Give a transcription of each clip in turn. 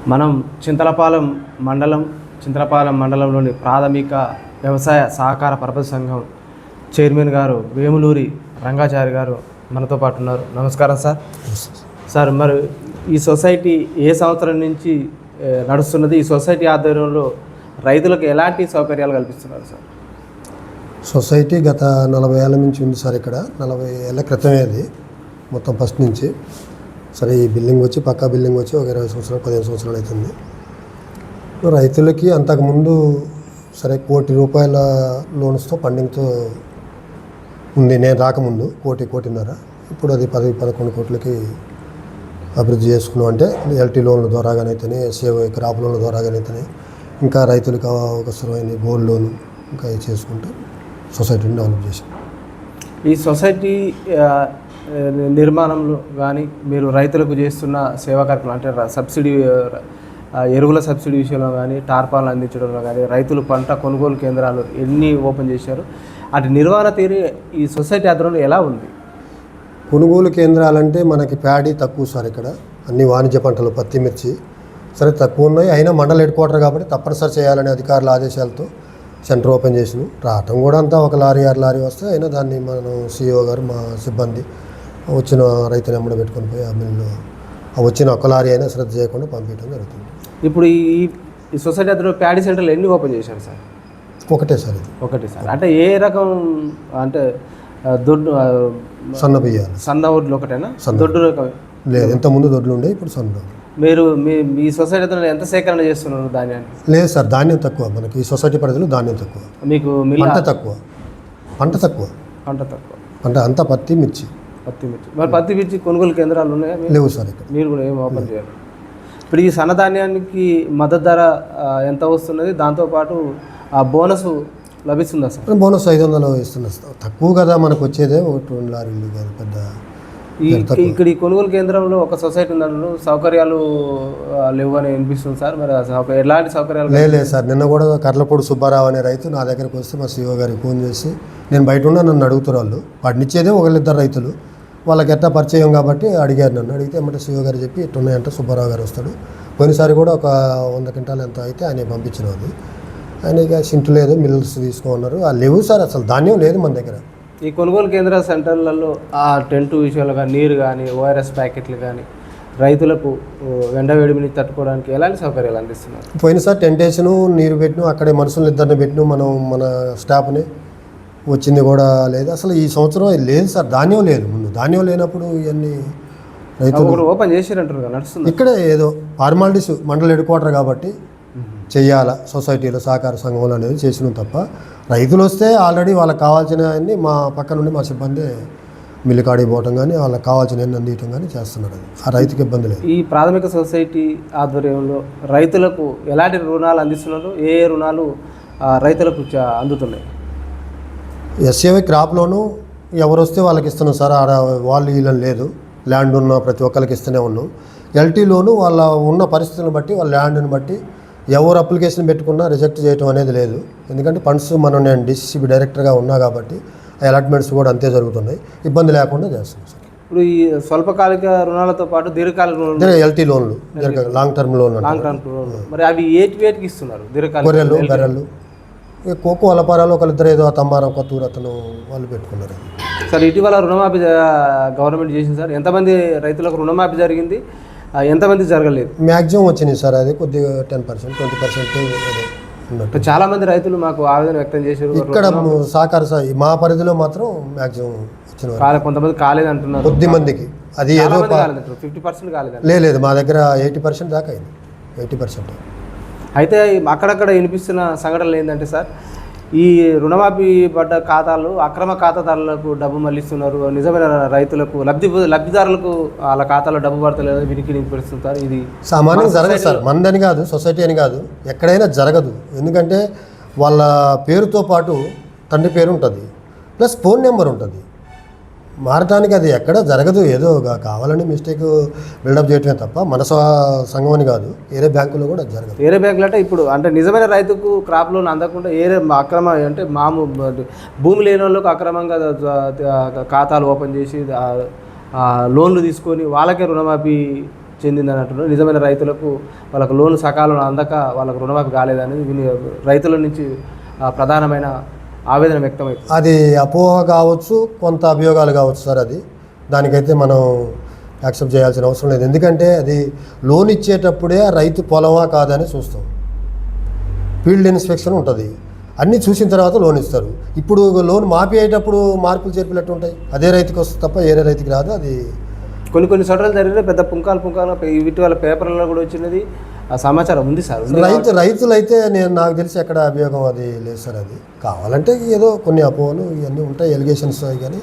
మనం చింతలపాలెం మండలంలోని ప్రాథమిక వ్యవసాయ సహకార పరపతి సంఘం చైర్మన్ గారు వేములూరి రంగాచారి గారు మనతో పాటు ఉన్నారు. నమస్కారం సార్. సార్, మరి ఈ సొసైటీ ఏ సంవత్సరం నుంచి నడుస్తున్నది? ఈ సొసైటీ ఆధ్వర్యంలో రైతులకు ఎలాంటి సౌకర్యాలు కల్పిస్తున్నారు సార్? సొసైటీ గత 40 ఏళ్ళ నుంచి ఉంది సార్. ఇక్కడ 40 ఏళ్ళ క్రితమే అది మొత్తం ఫస్ట్ నుంచి. సరే, ఈ బిల్డింగ్ వచ్చి పక్కా బిల్డింగ్ వచ్చి ఒక 20 సంవత్సరాలు 15 సంవత్సరాలు అవుతుంది. రైతులకి అంతకుముందు సరే ₹1 కోటి లోన్స్తో ఫండింగ్తో ఉంది. నేను రాకముందు కోటిన్నర. ఇప్పుడు అది 10-11 కోట్లకి అభివృద్ధి చేసుకున్నాం. అంటే ఎల్టీ లోన్ల ద్వారాగానైతేనే, ఎస్ఏఓ క్రాప్ లోన్ల ద్వారాగానైతేనే, ఇంకా రైతులకు అవసరమైన గోల్డ్ లోన్ ఇంకా చేసుకుంటూ సొసైటీని డెవలప్ చేశాం. ఈ సొసైటీ నిర్మాణంలో కానీ మీరు రైతులకు చేస్తున్న సేవా కార్యక్రమం అంటే సబ్సిడీ, ఎరువుల సబ్సిడీ విషయంలో కానీ, టార్పాలను అందించడంలో కానీ, రైతులు పంట కొనుగోలు కేంద్రాలు ఎన్ని ఓపెన్ చేశారు? అటు నిర్వహణ తీరు ఈ సొసైటీ ఆధ్వర్యంలో ఎలా ఉంది? కొనుగోలు కేంద్రాలంటే మనకి ప్యాడీ తక్కువ సార్. ఇక్కడ అన్ని వాణిజ్య పంటలు, పత్తి, మిర్చి సరే తక్కువ ఉన్నాయి. అయినా మండల హెడ్ క్వార్టర్ కాబట్టి తప్పనిసరి చేయాలనే అధికారుల ఆదేశాలతో సెంటర్ ఓపెన్ చేసినాం. రావటం కూడా అంతా ఒక లారీ 6 లారీ వస్తే అయినా దాన్ని మనం సిఇఓ గారు, మా సిబ్బంది వచ్చిన రైతుని ఎమ్మడ పెట్టుకొని పోయి ఆ మిల్లు వచ్చిన ఒక లారీ అయినా శ్రద్ధ చేయకుండా పంపించడం జరుగుతుంది. ఇప్పుడు ఈ సొసైటీ ఆధ్వర్యంలో ప్యాడీ సెంటర్లు ఎన్ని ఓపెన్ చేశారు సార్? ఒకటే సార్. ఇది ఒకటి సార్. అంటే ఏ రకం? అంటే దొడ్డు సన్న బియ్యాలు, సన్న ఒడ్లు ఒకటేనా? దొడ్డు రకం లేదు, ఇంతకుముందు దొడ్లు ఉండే, ఇప్పుడు సన్న. మీరు మీ సొసైటీ ఆధ్వర్యంలో ఎంత సేకరణ చేస్తున్నారు ధాన్యాన్ని? లేదు సార్, ధాన్యం తక్కువ. మనకి ఈ సొసైటీ పరిధిలో ధాన్యం తక్కువ. మీకు పంట తక్కువ. పంట అంతా పత్తి మిర్చి. మరి పత్తి మిర్చి కొనుగోలు కేంద్రాలు ఉన్నాయా? లేవు సార్. ఇక్కడ మీరు కూడా ఏం ఓపెన్ చేయాలి. ఇప్పుడు ఈ సన్నధాన్యానికి మద్దతు ధర ఎంత వస్తున్నది? దాంతోపాటు ఆ బోనస్ లభిస్తుందా సార్? బోనస్ 500 ఇస్తున్నారు. తక్కువ కదా మనకు వచ్చేదే, 2 లారీలు కాదు పెద్ద. ఇక్కడ ఈ కొనుగోలు కేంద్రంలో ఒక సొసైటీ ఉందంటే సౌకర్యాలు లేవు అని అనిపిస్తుంది సార్. మరి ఎలాంటి సౌకర్యాలు? లేదు సార్. నిన్న కూడా కర్లపూడి సుబ్బారావు అనే రైతు నా దగ్గరికి వస్తే మా సిఇఓ గారికి ఫోన్ చేసి, నేను బయట ఉన్నా, నన్ను అడుగుతారు వాళ్ళు. వాడినిచ్చేదే 1-2 రైతులు, వాళ్ళకి ఎట్లా పరిచయం కాబట్టి అడిగారు. నన్ను అడిగితే ఏమంటే సిఇఓ గారు చెప్పి ఇట్టున్నాయంటే సుబ్బారావు గారు వస్తాడు. పోయినసారి కూడా ఒక 100 క్వింటాలు ఎంత అయితే ఆయన పంపించిన అది. ఆయన ఇక సింటు లేదు, మిల్స్ తీసుకోమన్నారు. లేవు సార్, అసలు ధాన్యం లేదు మన దగ్గర. ఈ కొనుగోలు కేంద్ర సెంటర్లలో ఆ టెంట్ విషయాలు కానీ, నీరు కానీ, ఓఆర్ఎస్ ప్యాకెట్లు కానీ రైతులకు ఎండ వేడిమిని తట్టుకోవడానికి ఎలాంటి సౌకర్యాలు అందిస్తున్నారు? పోయినసారి టెంట్ వేసిను, నీరు పెట్టిను, అక్కడే మనుషులు 2 పెట్టిను, మన స్టాఫ్ని వచ్చింది కూడా లేదు. అసలు ఈ సంవత్సరం లేదు సార్, ధాన్యం లేదు. ముందు ధాన్యం లేనప్పుడు ఇవన్నీ రైతులు ఓపెన్ చేసిరంటారు కదా, నడుస్తుంది. ఇక్కడే ఏదో ఫార్మాలిటీస్, మండల హెడ్ క్వార్టర్ కాబట్టి చెయ్యాలా, సొసైటీలో సహకార సంఘంలో అనేది చేసినాం తప్ప, రైతులు వస్తే ఆల్రెడీ వాళ్ళకి కావాల్సినవన్నీ మా పక్క నుండి మా సిబ్బంది మిల్లు కాడికి పోవటం కానీ, వాళ్ళకి కావాల్సినవన్నీ అందించడం కానీ చేస్తున్నారు. అది ఆ రైతుకి ఇబ్బంది లేదు. ఈ ప్రాథమిక సొసైటీ ఆధ్వర్యంలో రైతులకు ఎలాంటి రుణాలు అందిస్తున్నారు? ఏ రుణాలు రైతులకు అందుతున్నాయి? ఎస్ఏవై క్రాప్ లోను ఎవరు వస్తే వాళ్ళకి ఇస్తున్నాం సార్. వాళ్ళు వీళ్ళని లేదు, ల్యాండ్ ఉన్న ప్రతి ఒక్కరికి ఇస్తూనే ఉన్నాం. ఎల్టీ లోను వాళ్ళ ఉన్న పరిస్థితులను బట్టి, వాళ్ళ ల్యాండ్ని బట్టి ఎవరు అప్లికేషన్ పెట్టుకున్నా రిజెక్ట్ చేయడం అనేది లేదు. ఎందుకంటే ఫండ్స్ నేను డిసిసిబి డైరెక్టర్గా ఉన్నా కాబట్టి అలాట్మెంట్స్ కూడా అంతే జరుగుతున్నాయి. ఇబ్బంది లేకుండా చేస్తున్నాం సార్. ఇప్పుడు ఈ స్వల్పకాలిక రుణాలతో పాటు దీర్ఘకాలిక రుణాలు, ఎల్టీ లోన్లు, లాంగ్ టర్మ్ లోన్లు, మరి అవి వేటికి ఇస్తున్నారు? దీర్ఘకాలిక గొర్రెలు, బెర్రెలు, కోకో అలపారాలు ఒకరిద్దరు ఏదో తంబారం కొత్తూరు అతను వాళ్ళు పెట్టుకున్నారు. సార్, ఇటీవల రుణమాఫీ గవర్నమెంట్ చేసింది సార్. ఎంతమంది రైతులకు రుణమాఫీ జరిగింది, ఎంతమంది జరగలేదు? మ్యాక్సిమం వచ్చినాయి సార్. అది కొద్దిగా 10%, 20% ఉన్నట్టు. చాలా మంది రైతులు మాకు ఆవేదన వ్యక్తం చేశారు. ఇక్కడ సహకార మా పరిధిలో మాత్రం మ్యాక్సిమం వచ్చిన, కొంతమంది కాలేదు అంటున్నారు. కొద్ది మందికి అది ఏదో 50% కాలేదు. లేదు, మా దగ్గర 80% దాకా అయింది. 80%. అయితే అక్కడక్కడ వినిపిస్తున్న సంఘటనలు ఏంటంటే సార్, ఈ రుణమాఫీ పడ్డ ఖాతాలు అక్రమ ఖాతాదారులకు డబ్బు మళ్ళిస్తున్నారు, నిజమైన రైతులకు లబ్ధిదారులకు వాళ్ళ ఖాతాలో డబ్బు పడతలేదు, వినికి పెడుతుంటారు. ఇది సామాన్యంగా జరగదు సార్. మందని కాదు, సొసైటీ అని కాదు, ఎక్కడైనా జరగదు. ఎందుకంటే వాళ్ళ పేరుతో పాటు తండ్రి పేరు ఉంటుంది, ప్లస్ ఫోన్ నెంబర్ ఉంటుంది. మారటానికి అది ఎక్కడ జరగదు. ఏదో కావాలని మిస్టేక్ బిల్డప్ చేయటమే తప్ప మన సంఘం అని కాదు. వేరే బ్యాంకులో కూడా జరగదు. వేరే బ్యాంకులు అంటే ఇప్పుడు అంటే నిజమైన రైతుకు క్రాప్ లోన్ అందకుండా వేరే అక్రమ అంటే భూమి లేని వాళ్ళకు అక్రమంగా ఖాతాలు ఓపెన్ చేసి లోన్లు తీసుకొని వాళ్ళకే రుణమాఫీ చెందిందని అంటున్నారు. నిజమైన రైతులకు వాళ్ళకు లోన్ సకాలంలో అందక వాళ్ళకు రుణమాఫీ కాలేదని రైతుల నుంచి ప్రధానమైన ఆవేదన వ్యక్తమవుతుంది. అది అపోహ కావచ్చు, కొంత అభియోగాలు కావచ్చు సార్. అది దానికైతే మనం యాక్సెప్ట్ చేయాల్సిన అవసరం లేదు. ఎందుకంటే అది లోన్ ఇచ్చేటప్పుడే రైతు పొలమా కాదని చూస్తాం. ఫీల్డ్ ఇన్స్పెక్షన్ ఉంటుంది, అన్నీ చూసిన తర్వాత లోన్ ఇస్తారు. ఇప్పుడు లోన్ మాఫీ అయ్యేటప్పుడు మార్పులు చేర్పులు ఉంటాయి, అదే రైతుకి వస్తుంది తప్ప వేరే రైతుకి రాదు. అది కొన్ని చోట్ల జరిగిన పెద్ద పుంకాలు వీటి వల్ల పేపర్లలో కూడా వచ్చినది సమాచారం ఉంది సార్. రైతులు అయితే నాకు తెలిసి ఎక్కడ అభియోగం అది లేదు సార్. అది కావాలంటే ఏదో కొన్ని అపోహలు ఇవన్నీ ఉంటాయి, ఎలిగేషన్స్, కానీ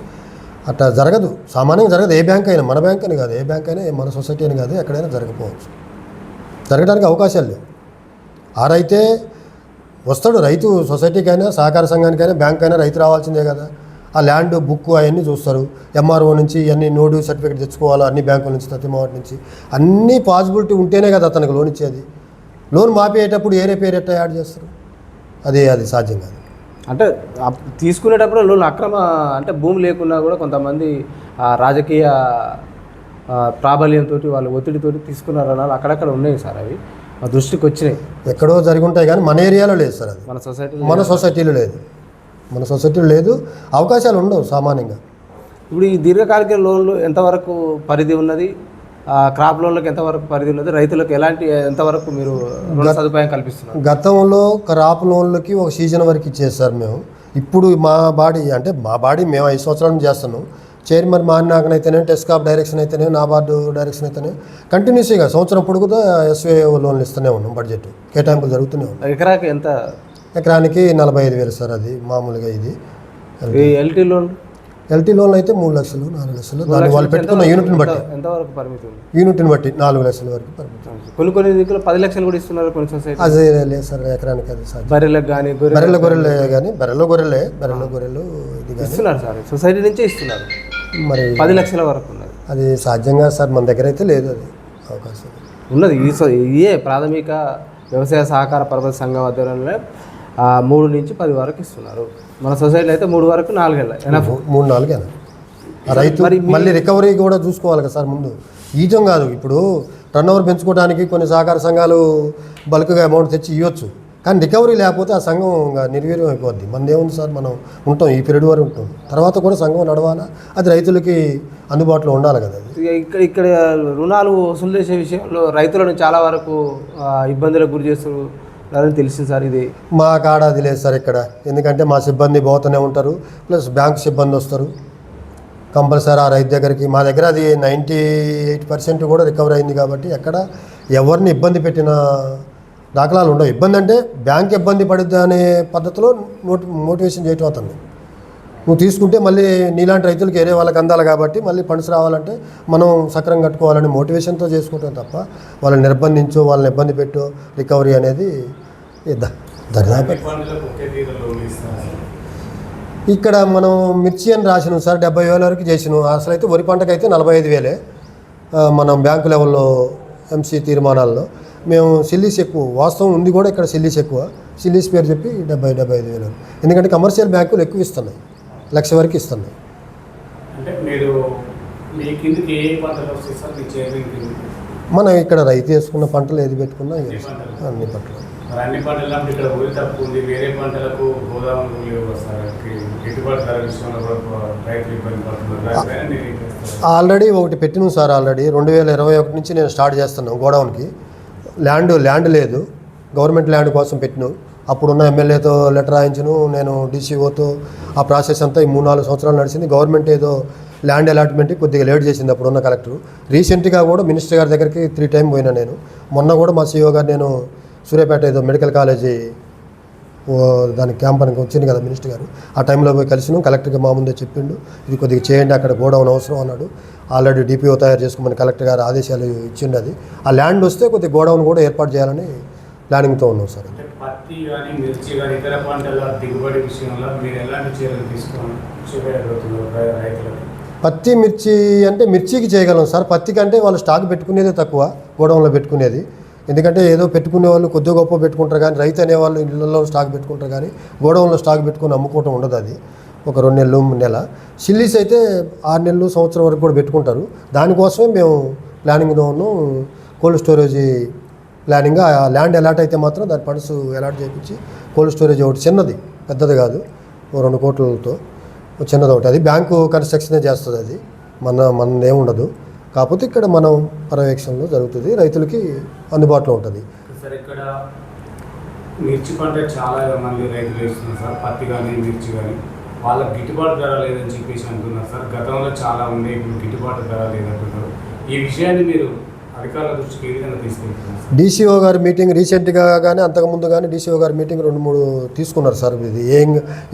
అట్లా జరగదు, సామాన్యంగా జరగదు. ఏ బ్యాంక్ అయినా, మన బ్యాంక్ అని కాదు, ఏ బ్యాంక్ అయినా, మన సొసైటీ అని కాదు, ఎక్కడైనా జరగకపోవచ్చు. జరగడానికి అవకాశాలు లేవు. ఆ రైతే వస్తాడు, రైతు సొసైటీకైనా సహకార సంఘానికైనా బ్యాంక్ అయినా రైతు రావాల్సిందే కదా. ఆ ల్యాండ్ బుక్ అవన్నీ చూస్తారు, ఎంఆర్ఓ నుంచి ఇవన్నీ నోడు సర్టిఫికేట్ తెచ్చుకోవాలి, అన్ని బ్యాంకుల నుంచి, ప్రతి మావటి నుంచి అన్నీ పాసిబిలిటీ ఉంటేనే కదా అతనికి లోన్ ఇచ్చేది. లోన్ మాఫీ అయ్యేటప్పుడు ఏరే పేరు ఎట్లా యాడ్ చేస్తారు? అది సాధ్యం కాదు. అంటే తీసుకునేటప్పుడు లోన్ అక్రమ అంటే భూమి లేకున్నా కూడా కొంతమంది రాజకీయ ప్రాబల్యంతో వాళ్ళు ఒత్తిడితోటి తీసుకున్నారన్నారు, అక్కడక్కడ ఉన్నాయి సార్. అవి మా దృష్టికి వచ్చినాయి, ఎక్కడో జరిగి ఉంటాయి, కానీ మన ఏరియాలో లేదు సార్. అది మన సొసైటీలో లేదు, అవకాశాలు ఉండవు సామాన్యంగా. ఇప్పుడు ఈ దీర్ఘకాలిక లోన్లు ఎంతవరకు పరిధి ఉన్నది, క్రాప్ లోన్లకు ఎంతవరకు పరిధి ఉన్నది, రైతులకు ఎంతవరకు మీరు రుణ సదుపాయం కల్పిస్తున్నారు? గతంలో క్రాప్ లోన్లకి ఒక సీజన్ వరకు ఇచ్చేసారు మేము. ఇప్పుడు మా బాడీ మేము 5 సంవత్సరాల నుంచి చేస్తున్నాం. చైర్మన్ మారినాకనైతేనే, టెస్కాప్ డైరెక్షన్ అయితేనే, నాబార్డు డైరెక్షన్ అయితేనే కంటిన్యూస్గా సంవత్సరం పొడుగుతో ఎస్వీఐ లోన్లు ఇస్తూనే ఉన్నాం. బడ్జెట్ కేటాయింపులు జరుగుతూనే ఉన్నాయి. ఎకరానికి 45,000 సార్. అది మామూలుగా. ఇది ఎల్టీ లోన్లు అయితే 3 లక్షలు, 4 లక్షలు, దాన్ని వాళ్ళు పెట్టుకున్న యూనిట్ని బట్టి, ఎంతవరకు పరిమితి ఉంది? యూనిట్ని బట్టి 4 లక్షల వరకు పరిమితి. కొన్ని దగ్గర 10 లక్షలు కూడా ఇస్తున్నారు కొన్ని సొసైటీ. అదే లేదు సార్, ఎకరానికి అది సార్. బర్రెలకు కానీ గొర్రెలు ఇది ఇస్తున్నారు సార్, సొసైటీ నుంచే ఇస్తున్నారు. మరి 10 లక్షల వరకు ఉన్నది. అది సాధ్యంగా సార్ మన దగ్గర అయితే లేదు, అది అవకాశం ఉన్నది. ఇదే ప్రాథమిక వ్యవసాయ సహకార పరపతి సంఘం ఆధ్వర్యంలో 3 నుంచి 10 వరకు ఇస్తున్నారు. మన సొసైటీలో అయితే 3 వరకు 4 ఏళ్ళ 3-4 ఏళ్ళ. రైతు మళ్ళీ రికవరీ కూడా చూసుకోవాలి కదా సార్. ముందు ఈజం కాదు, ఇప్పుడు టర్న్ ఓవర్ పెంచుకోవడానికి కొన్ని సహకార సంఘాలు బల్క్గా అమౌంట్ తెచ్చి ఇవ్వచ్చు, కానీ రికవరీ లేకపోతే ఆ సంఘం నిర్వీర్యం అయిపోద్ది. మనది ఏముంది సార్, మనం ఉంటాం ఈ పీరియడ్ వరకు ఉంటాం, తర్వాత కూడా సంఘం నడవాలా, అది రైతులకి అందుబాటులో ఉండాలి కదా. ఇక్కడ రుణాలు వసూలు చేసే విషయంలో రైతులను చాలా వరకు ఇబ్బందులకు గురి చేస్తున్నారని తెలిసింది సార్. ఇది మా కాడ అది లేదు సార్ ఇక్కడ, ఎందుకంటే మా సిబ్బంది పోతూనే ఉంటారు, ప్లస్ బ్యాంక్ సిబ్బంది వస్తారు కంపల్సరీ ఆ రైతు దగ్గరికి. మా దగ్గర అది 98% కూడా రికవర్ అయింది కాబట్టి ఎక్కడ ఎవరిని ఇబ్బంది పెట్టిన దాఖలాలు ఉండవు. ఇబ్బంది అంటే బ్యాంక్ ఇబ్బంది పడుద్ది అనే పద్ధతిలో మోటివేషన్ చేయటం అతన్ని. నువ్వు తీసుకుంటే మళ్ళీ నీలాంటి రైతులకు వేరే వాళ్ళకి అందాలి కాబట్టి మళ్ళీ ఫండ్స్ రావాలంటే మనం సక్రమం కట్టుకోవాలని మోటివేషన్తో చేసుకుంటాం తప్ప వాళ్ళని నిర్బంధించో, వాళ్ళని ఇబ్బంది పెట్టో రికవరీ అనేది దరిదాపు. ఇక్కడ మనం మిర్చి అని రాసినాం సార్, 70,000 వరకు చేసినాం. అసలు అయితే వరి పంటకు అయితే 45,000 మనం బ్యాంకు లెవెల్లో ఎంసీ తీర్మానాల్లో. మేము సిల్లీస్ ఎక్కువ, వాస్తవం ఉంది కూడా ఇక్కడ సిల్లీస్ ఎక్కువ, సిల్లీస్ పేరు చెప్పి 70,000-75,000. ఎందుకంటే కమర్షియల్ బ్యాంకులు ఎక్కువ ఇస్తున్నాయి, 1,00,000 వరకు ఇస్తున్నాయి. మనం ఇక్కడ రైతు వేసుకున్న పంటలు ఏది పెట్టుకున్నా అన్ని పంటలు. ఆల్రెడీ ఒకటి పెట్టినాం సార్. ఆల్రెడీ 2021 నుంచి నేను స్టార్ట్ చేస్తున్నాను గోడౌన్కి. ల్యాండ్ లేదు, గవర్నమెంట్ ల్యాండ్ కోసం పెట్టినాం. అప్పుడున్న ఎమ్మెల్యేతో లెటర్ రాయించను, నేను డీసీఓతో ఆ ప్రాసెస్ అంతా ఈ 3-4 సంవత్సరాలు నడిచింది. గవర్నమెంట్ ఏదో ల్యాండ్ అలాట్మెంట్కి కొద్దిగా లేట్ చేసింది అప్పుడున్న కలెక్టర్. రీసెంట్గా కూడా మినిస్టర్ గారి దగ్గరికి 3 టైం పోయినా నేను. మొన్న కూడా మా సీఓ గారు నేను సూర్యాపేట ఏదో మెడికల్ కాలేజీ దాని క్యాంపనికి వచ్చింది కదా మినిస్టర్ గారు, ఆ టైంలో పోయి కలిసినాం. కలెక్టర్కి మా ముందే చెప్పిండు, ఇది కొద్దిగా చేయండి, అక్కడ గోడౌన్ అవసరం అన్నాడు. ఆల్రెడీ డిపిఓ తయారు చేసుకోమని కలెక్టర్ గారు ఆదేశాలు ఇచ్చిండు. అది ఆ ల్యాండ్ వస్తే కొద్దిగా గోడౌన్ కూడా ఏర్పాటు చేయాలని ప్లానింగ్తో ఉన్నాం సార్. పత్తి, మిర్చి అంటే మిర్చికి చేయగలం సార్. పత్తి కంటే వాళ్ళు స్టాక్ పెట్టుకునేదే తక్కువ, గోడౌన్లో పెట్టుకునేది. ఎందుకంటే ఏదో పెట్టుకునే వాళ్ళు కొద్దిగా గొప్ప పెట్టుకుంటారు, కానీ రైతు అనేవాళ్ళు ఇళ్ళల్లో స్టాక్ పెట్టుకుంటారు, కానీ గోడౌన్లో స్టాక్ పెట్టుకుని అమ్ముకోవటం ఉండదు. అది ఒక 2 నెలలు 3 నెల. సిల్లీస్ అయితే 6 నెలలు సంవత్సరం వరకు కూడా పెట్టుకుంటారు. దానికోసమే మేము ప్లానింగ్లోనూ కోల్డ్ స్టోరేజ్ ప్లానింగ్ ఆ ల్యాండ్ అలాట్ అయితే మాత్రం దాని ఫండ్స్ అలాట్ చేయించి కోల్డ్ స్టోరేజ్ ఒకటి చిన్నది, పెద్దది కాదు, 2 కోట్లతో చిన్నది ఒకటి, అది బ్యాంకు కన్స్ట్రక్షనే చేస్తుంది, అది మనదే ఉండదు. కాకపోతే ఇక్కడ మనం పర్యవేక్షణలో జరుగుతుంది, రైతులకి అందుబాటులో ఉంటుంది. సార్ ఇక్కడ మిర్చి పంట చాలా మంది రైతులు వేస్తున్నారు సార్, పత్తి కానీ మిర్చి కానీ, వాళ్ళకి గిట్టుబాటు ధర లేదని చెప్పేసి అంటున్నారు సార్. గతంలో చాలా ఉంది, ఇప్పుడు గిట్టుబాటు ధర లేదంటున్నారు. ఈ విషయాన్ని మీరు అధికారుల దృష్టికి ఏ విధంగా తీసుకెళ్తున్నారు సార్? డీసీఓ గారి మీటింగ్ రీసెంట్గా కానీ అంతకుముందు కానీ డీసీఓ గారి మీటింగ్ 2-3 తీసుకున్నారు సార్. ఇది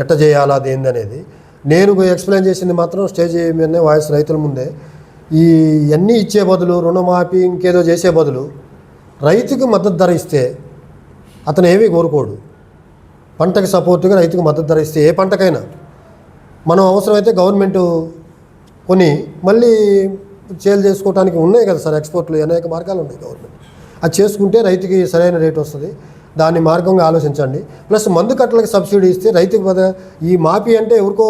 ఎట్ట చేయాలా అది ఏందనేది నేను ఎక్స్ప్లెయిన్ చేసింది మాత్రం స్టేజ్ మీదనే వాయిస్ రైతుల ముందే, ఈ అన్నీ ఇచ్చే బదులు రుణమాఫీ ఇంకేదో చేసే బదులు రైతుకి మద్దతు ధర ఇస్తే అతను ఏమీ కోరుకోడు. పంటకి సపోర్ట్గా రైతుకి మద్దతు ధర ఇస్తే ఏ పంటకైనా మనం అవసరమైతే గవర్నమెంట్ కొని మళ్ళీ సేల్ చేసుకోవడానికి ఉన్నాయి కదా సార్, ఎక్స్పోర్ట్లు అనేక మార్గాలు ఉన్నాయి గవర్నమెంట్, అది చేసుకుంటే రైతుకి సరైన రేట్ వస్తుంది. దాన్ని మార్గంగా ఆలోచించండి. ప్లస్ మందు కట్టలకి సబ్సిడీ ఇస్తే రైతుకి ఈ మాఫీ అంటే ఎవరికో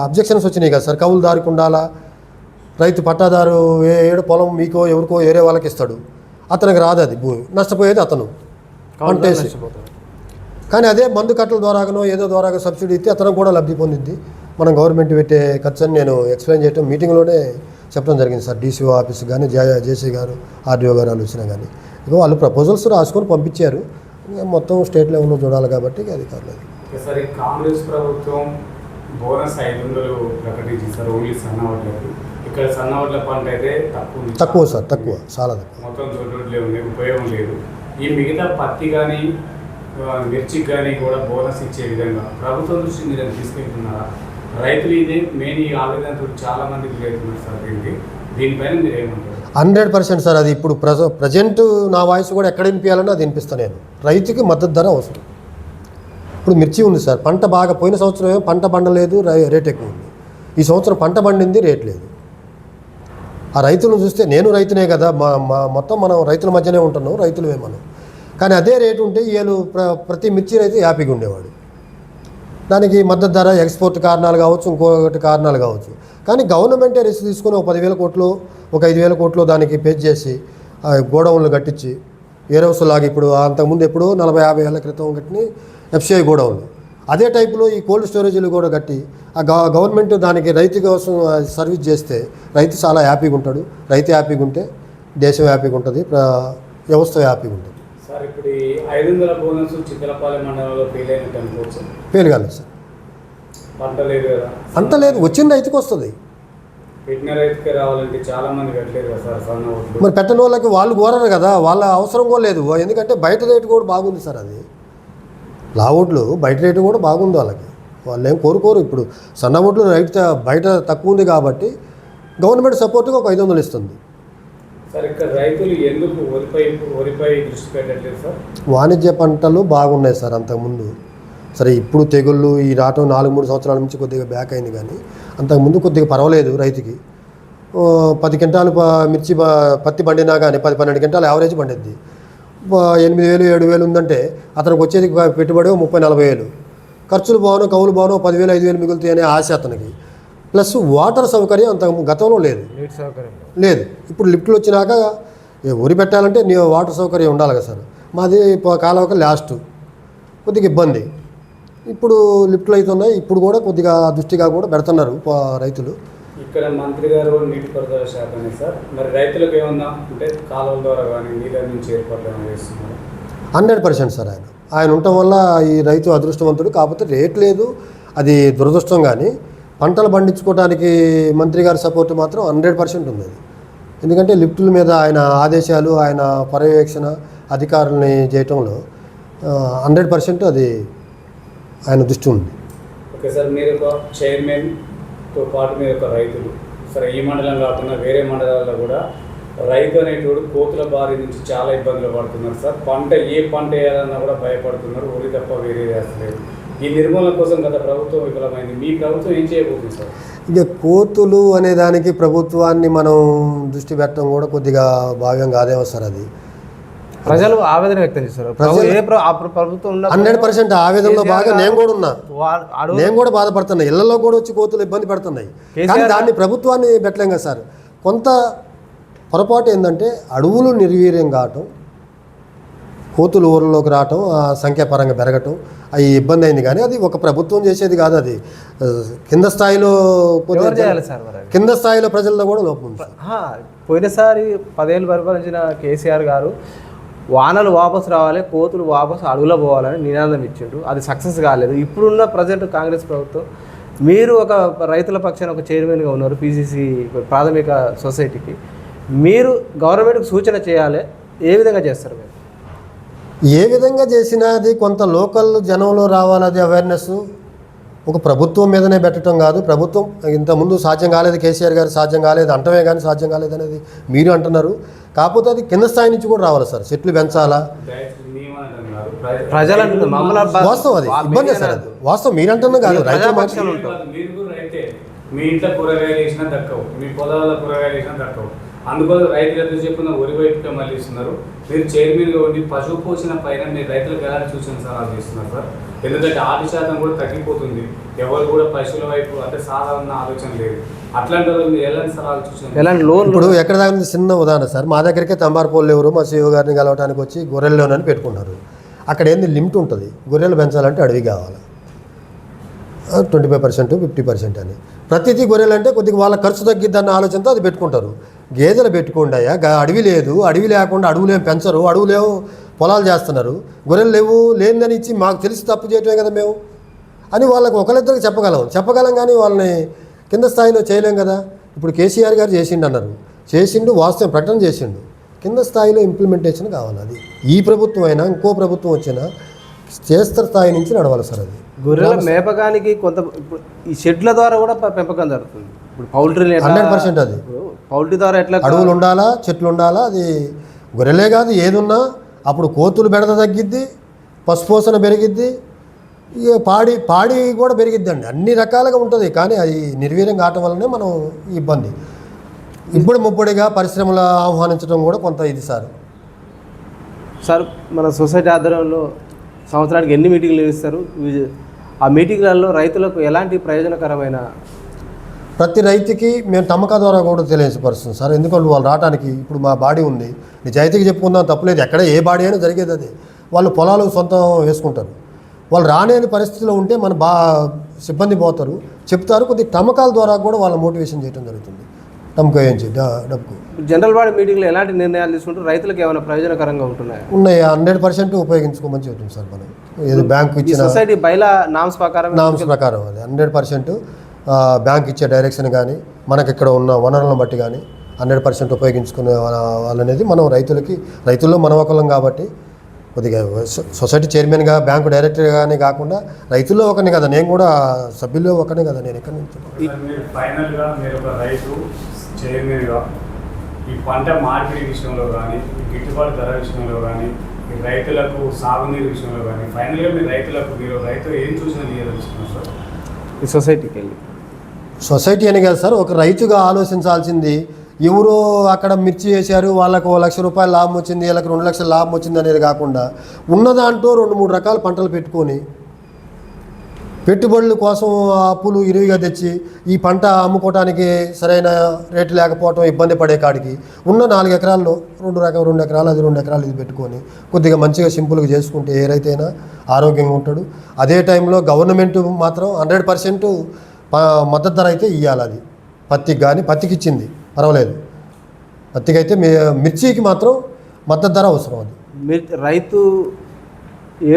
అబ్జెక్షన్స్ వచ్చినాయి కదా సార్, కౌలుదారికి ఉండాలా, రైతు పట్టాదారు ఏడు పొలం మీకో ఎవరికో వేరే వాళ్ళకి ఇస్తాడు, అతనికి రాదు, అది భూమి నష్టపోయేది అతను పంటేసి. కానీ అదే మందు కట్టల ద్వారాగానో ఏదో ద్వారాగా సబ్సిడీ ఇస్తే అతను కూడా లబ్ధి పొందిద్ది. మనం గవర్నమెంట్ పెట్టే ఖర్చు అని నేను ఎక్స్ప్లెయిన్ చేయడం మీటింగ్లోనే చెప్పడం జరిగింది సార్. డీసీఓ ఆఫీస్ కానీ జేసీ గారు ఆర్డీఓ గారు ఆలోచన కానీ ఇక వాళ్ళు ప్రపోజల్స్ రాసుకొని పంపించారు, మొత్తం స్టేట్ లెవెల్లో చూడాలి కాబట్టి అది కాదు. సార్ ఈ కాంగ్రెస్ ప్రభుత్వం బోనస్ 500 ప్రకటించింది సార్ ఓన్లీ సన్నవడ్లకు. ఇక్కడ సన్నవడ్ల పంట అయితే తక్కువ సార్, తక్కువ, చాలా తక్కువ, మొత్తం దొడ్లే ఉంది, ఉపయోగం లేదు. ఈ మిగతా పత్తి కానీ మిర్చికి కానీ కూడా బోనస్ ఇచ్చే విధంగా ప్రభుత్వం దృష్టి మీరు తీసుకెళ్తున్నారా? రైతులు ఇదే మెయిన్ ఈ ఆవేదనతో చాలా మందికి రైతున్నారు సార్. దీనిపైన మీరు ఏమంటారు? 100% సార్. అది ఇప్పుడు ప్రజెంట్ నా వాయిస్ కూడా ఎక్కడ వినిపించాలన్నా అది వినిపిస్తాను నేను. రైతుకి మద్దతు ధర అవసరం. ఇప్పుడు మిర్చి ఉంది సార్, పంట బాగా పోయిన సంవత్సరం ఏమో పంట పండలేదు, రేట్ ఎక్కువ ఉంది. ఈ సంవత్సరం పంట పండింది, రేట్ లేదు. ఆ రైతులను చూస్తే నేను రైతునే కదా, మొత్తం మనం రైతుల మధ్యనే ఉంటున్నాం, రైతులమే మనం. కానీ అదే రేటు ఉంటే వీళ్ళు ప్రతి మిర్చి రైతు హ్యాపీగా ఉండేవాడు. దానికి మద్దతు ధర ఎక్స్పోర్ట్ కారణాలు కావచ్చు, ఇంకొకటి కారణాలు కావచ్చు. కానీ గవర్నమెంటే రిస్క్ తీసుకుని 10,000 కోట్లు 5,000 కోట్లు దానికి పే చేసి గోడౌన్లు కట్టించి వేరే లాగా ఇప్పుడు అంతకుముందు ఎప్పుడో 40-50 ఏళ్ళ క్రితం కట్టిన ఎఫ్సిఐ గోడౌన్లు అదే టైపులో ఈ కోల్డ్ స్టోరేజీలు కూడా కట్టి ఆ గవర్నమెంట్ దానికి రైతు కోసం సర్వీస్ చేస్తే రైతు చాలా హ్యాపీగా ఉంటాడు. రైతు హ్యాపీగా ఉంటే దేశం హ్యాపీగా ఉంటుంది, వ్యవస్థ హ్యాపీగా ఉంటుంది. సార్ ఇప్పుడు ఈ 500 బోనస్ చిత్తలపాలెం మండలంలో ఫెయిల్ అయినట్టు అనుకోవచ్చు? ఫెయిల్ కాలేదు సార్, పంట లేదు కదా, అంత లేదు, వచ్చిన రైతుకి వస్తుంది. పెట్టిన రైతుకే రావాలంటే చాలా మంది పెట్టలేదు కదా సార్ సన్న ఓట్లు. మరి పెట్టని వాళ్ళకి వాళ్ళు కోరరు కదా, వాళ్ళ అవసరం కూడా లేదు. ఎందుకంటే బయట రేటు కూడా బాగుంది సార్, అది లావుడ్లు బయట రేటు కూడా బాగుంది వాళ్ళకి, వాళ్ళు ఏం కోరుకోరు. ఇప్పుడు సన్న ఓట్లు రైతు బయట తక్కువ ఉంది కాబట్టి గవర్నమెంట్ సపోర్ట్గా ఒక 500 ఇస్తుంది. సార్ ఇక్కడ రైతులు ఎందుకు వరిపై దృష్టి పెట్టట్లేదు సార్? వాణిజ్య పంటలు బాగున్నాయి సార్ అంతకుముందు. సరే ఇప్పుడు తెగుళ్ళు ఈ రావటం 4-3 సంవత్సరాల నుంచి కొద్దిగా బ్యాక్ అయింది, కానీ అంతకుముందు కొద్దిగా పర్వాలేదు. రైతుకి 10 క్వింటాలు మిర్చి పత్తి పండినా కానీ 10-12 క్వింటాలు యావరేజ్ పండిద్ది. 8,000-7,000 ఉందంటే అతనికి వచ్చేది పెట్టుబడి 30-40,000. ఖర్చులు బాగున్నావు, కవులు బాగున్నావు, 10,000-5,000 మిగులుతాయి అనే ఆశ అతనికి. ప్లస్ వాటర్ సౌకర్యం అంత గతంలో లేదు, లేదు. ఇప్పుడు లిఫ్ట్లు వచ్చినాక ఊరి పెట్టాలంటే నీ వాటర్ సౌకర్యం ఉండాలి కదా సార్. మాది కాలువక లాస్ట్ కొద్దిగా ఇబ్బంది. ఇప్పుడు లిఫ్ట్లు అవుతున్నాయి, ఇప్పుడు కూడా కొద్దిగా దృష్టిగా కూడా పెడుతున్నారు రైతులు. ఇక్కడ మంత్రి గారు నీటిపారుదల శాఖనే సార్, మరి రైతులకు ఏమన్నా అంటే కాలువల ద్వారా కానీ నీళ్ళ నుంచి ఏర్పాట్లు చేస్తున్నారు? 100% సార్. ఆయన ఉండటం వల్ల ఈ రైతు అదృష్టవంతుడు. కాకపోతే రేట్ లేదు, అది దురదృష్టం. కానీ పంటలు పండించుకోవడానికి మంత్రి గారి సపోర్ట్ మాత్రం 100% ఉంది. ఎందుకంటే లిఫ్టుల మీద ఆయన ఆదేశాలు, ఆయన పర్యవేక్షణ అధికారులని చేయటంలో 100% అది ఆయన దృష్టి ఉంది. ఓకే సార్, మీరు ఒక చైర్మన్తో పాటు మీరు ఒక రైతులు సరే, ఈ మండలం కాకుండా వేరే మండలాల్లో కూడా రైతు అనేటోడు కోతుల బారి నుంచి చాలా ఇబ్బందులు పడుతున్నారు సార్. ఏ పంట వేయాలన్నా కూడా భయపడుతున్నారు, ఊరి తప్ప వేరే వేస్తలేదు. ఈ నిర్మూలన కోసం గత ప్రభుత్వం విఫలమైంది, మీ ప్రభుత్వం ఏం చేయబోతుంది సార్? ఇక కోతులు అనే దానికి ప్రభుత్వాన్ని మనం దృష్టి పెట్టడం కూడా కొద్దిగా భావ్యం కాదేమో సార్. అది ప్రజలు ఆవేదన వ్యక్తం చేస్తారు. ప్రభుత్వం 100% ఆవేదనలో బాగా నేను కూడా ఉన్నా, నేను కూడా బాధపడుతున్నా. ఇళ్లలో కూడా వచ్చి కోతులు ఇబ్బంది పడుతున్నాయి. కానీ దాన్ని ప్రభుత్వాన్ని పెట్టలేం కదా సార్. కొంత పొరపాటు ఏంటంటే అడవులు నిర్వీర్యం కావటం, కోతులు ఊర్లోకి రావటం, ఆ సంఖ్యాపరంగా పెరగటం అవి ఇబ్బంది అయింది. కానీ అది ఒక ప్రభుత్వం చేసేది కాదు, అది కింద స్థాయిలో ఎవరు చేయాలి సార్ మరి అది? కింద స్థాయిలో ప్రజల్లో కూడా లోపం ఉంది. పోయినసారి 10 ఏళ్ళు పరిపాలించిన కేసీఆర్ గారు వానలు వాపసు రావాలి, కోతులు వాపసు అడవులో పోవాలని నినాదం ఇచ్చిండు. అది సక్సెస్ కాలేదు. ఇప్పుడున్న ప్రజెంట్ కాంగ్రెస్ ప్రభుత్వం, మీరు ఒక రైతుల పక్షాన ఒక చైర్మన్గా ఉన్నారు పీసీసీ ప్రాథమిక సొసైటీకి, మీరు గవర్నమెంట్కి సూచన చేయాలి. ఏ విధంగా చేస్తారు మీరు? ఏ విధంగా చేసినా అది కొంత లోకల్ జనంలో రావాలి. అది అవేర్నెస్ ఒక ప్రభుత్వం మీదనే పెట్టడం కాదు. ప్రభుత్వం ఇంతకుముందు సాధ్యం కాలేదు, కేసీఆర్ గారు సాధ్యం కాలేదు అంటమే కానీ సాధ్యం కాలేదు అనేది మీరు అంటున్నారు. కాకపోతే అది కింద స్థాయి నుంచి కూడా రావాలి సార్. చెట్లు పెంచాలా, ప్రజలంటే వాస్తవం, అది ఇబ్బంది సార్. అది వాస్తవం మీరు అంటున్నా కాదు, రైతుల పక్షాన ఉంటాం. మీరు కూడా రైతే, మీ ఇంట్లో కూరగాయలు వేసినా దక్కవు, మీ పొలాల కూరగాయలు వేసినా దక్కవు. అందుకోసం రైతులు ఎదురు చెప్పుకున్న ఒరి వైపుగా మళ్ళీ ఇస్తున్నారు. మీరు చైర్మన్గా ఉండి పశువు పోషణ పైన మీరు రైతులకు ఎలాంటి సూచన సలహాలు చేస్తున్నారు సార్? ఎందుకంటే ఆది శాతం కూడా తగ్గిపోతుంది. ఎవరు కూడా పశువుల వైపు అంటే సాధారణ ఆలోచన లేదు. అట్లాంటి వాళ్ళు మీరు ఎలాంటి సలహాలు సూచన? ఇప్పుడు ఎక్కడ దాకా చిన్న ఉదాహరణ సార్, మా దగ్గరికే తంబారపోళ్ళు ఎవరు మా సీఓ గారిని కలవడానికి వచ్చి గొర్రెల్లోనని పెట్టుకుంటారు. అక్కడ ఏంది లిమిట్ ఉంటుంది. గొర్రెలు పెంచాలంటే అడవి కావాలి, 25%, 50% అని. ప్రతిదీ గొర్రెలు అంటే కొద్దిగా వాళ్ళ ఖర్చు తగ్గిద్దన్న ఆలోచనతో అది పెట్టుకుంటారు. గేదెలు పెట్టుకుంటాయా, అడవి లేదు, అడవి లేకుండా అడవులేం పెంచరు, అడవులేమో పొలాలు చేస్తున్నారు, గొర్రెలు లేవు, లేనిదని ఇచ్చి మాకు తెలిసి తప్పు చేయటమే కదా మేము అని వాళ్ళకు ఒకరిద్దరికి చెప్పగలం కానీ వాళ్ళని కింద స్థాయిలో చేయలేం కదా. ఇప్పుడు కేసీఆర్ గారు చేసిండు అన్నారు, చేసిండు, వాస్తవం ప్రకటన చేసిండు. కింద స్థాయిలో ఇంప్లిమెంటేషన్ కావాలి. అది ఈ ప్రభుత్వం అయినా ఇంకో ప్రభుత్వం వచ్చినా చేస్తర స్థాయి నుంచి నడవాలి సార్. అది గొర్రెల మేపకానికి కొంత ఇప్పుడు ఈ షెడ్ల ద్వారా కూడా పెంపకం జరుగుతుంది. ఇప్పుడు పౌల్ట్రీ 100% అది పౌల్ట్రీ ద్వారా ఎట్లా అడవులు ఉండాలా, చెట్లు ఉండాలా. అది గొర్రెలే కాదు ఏదున్నా అప్పుడు కోతులు బెడద తగ్గిద్ది, పశుపోషణ పెరిగిద్ది, ఇక పాడి కూడా పెరిగిద్దండి. అన్ని రకాలుగా ఉంటుంది. కానీ అది నిర్వీర్యం కావటం వల్లనే మనం ఇబ్బంది. ఇప్పుడు ముప్పడిగా పరిశ్రమలు ఆహ్వానించడం కూడా కొంత ఇది సార్. మన సొసైటీ ఆధ్వర్యంలో సంవత్సరానికి ఎన్ని మీటింగ్లు నిర్వహిస్తారు? ఆ మీటింగ్లలో రైతులకు ఎలాంటి ప్రయోజనకరమైన? ప్రతి రైతుకి మేము తమ్మకా ద్వారా కూడా తెలియపరుస్తుంది సార్. ఎందుకంటే వాళ్ళు రావడానికి ఇప్పుడు మా బాడీ ఉంది, నిజాయితీకి చెప్పుకుందాం తప్పలేదు. ఎక్కడ ఏ బాడీ అయినా జరిగేది అది. వాళ్ళు పొలాలు సొంతం వేసుకుంటారు. వాళ్ళు రాలేని పరిస్థితిలో ఉంటే మన సిబ్బంది పోతారు, చెప్తారు. కొద్ది తమ్మకాల ద్వారా కూడా వాళ్ళ మోటివేషన్ చేయడం జరుగుతుంది. తమ్మకం వేయించి డబ్బుకు జనరల్ బాడీ మీటింగ్లో ఎలాంటి నిర్ణయాలు తీసుకుంటారు? రైతులకు ఏమైనా ప్రయోజనకరంగా ఉంటున్నాయి? ఉన్నాయి, 100% ఉపయోగించుకోమని చెప్తుంది సార్. మనం ఏది బ్యాంకు ఇచ్చిన సొసైటీ బైలా నామ్స్ ప్రకారం అది 100% బ్యాంక్ ఇచ్చే డైరెక్షన్ కానీ మనకి ఇక్కడ ఉన్న వనరులను బట్టి కానీ 100% ఉపయోగించుకునే వాళ్ళనేది మనం రైతుల్లో మనం ఒకళ్ళం కాబట్టి కొద్దిగా సొసైటీ చైర్మన్గా బ్యాంకు డైరెక్టర్గానే కాకుండా రైతుల్లో ఒకనే కదా, నేను కూడా సభ్యుల్లో ఒకనే కదా. నేను ఎక్కడి నుంచి మీరు ఫైనల్గా మీరు ఒక రైతు చైర్మన్గా ఈ పంట మార్పిడి విషయంలో కానీ, ఈ గిట్టుబాటు ధర విషయంలో కానీ, ఈ రైతులకు సాగునీరు విషయంలో కానీ, ఫైనల్గా మీరు రైతు ఏం చూసినా తీయాలనుకుంటున్నారు సార్? ఈ సొసైటీకి వెళ్ళి సొసైటీ అని కాదు సార్, ఒక రైతుగా ఆలోచించాల్సింది ఎవరో అక్కడ మిర్చి వేశారు, వాళ్ళకు 1 లక్ష రూపాయలు లాభం వచ్చింది, వీళ్ళకి 2 లక్షల లాభం వచ్చింది అనేది కాకుండా ఉన్న దాంట్లో 2-3 రకాల పంటలు పెట్టుకొని పెట్టుబడుల కోసం అప్పులు ఇరువుగా తెచ్చి ఈ పంట అమ్ముకోవడానికి సరైన రేటు లేకపోవడం ఇబ్బంది పడే కాడికి ఉన్న 4 ఎకరాల్లో 2 ఎకరాలు అది 2 ఎకరాలు ఇది పెట్టుకొని కొద్దిగా మంచిగా సింపుల్గా చేసుకుంటే ఏ రైతైనా ఆరోగ్యంగా ఉంటాడు. అదే టైంలో గవర్నమెంట్ మాత్రం 100% మద్దతు ధర అయితే ఇవ్వాలి. అది పత్తికి కానీ, పత్తికి ఇచ్చింది పర్వాలేదు, పత్తికి అయితే మిర్చికి మాత్రం మద్దతు ధర అవసరం. అది రైతు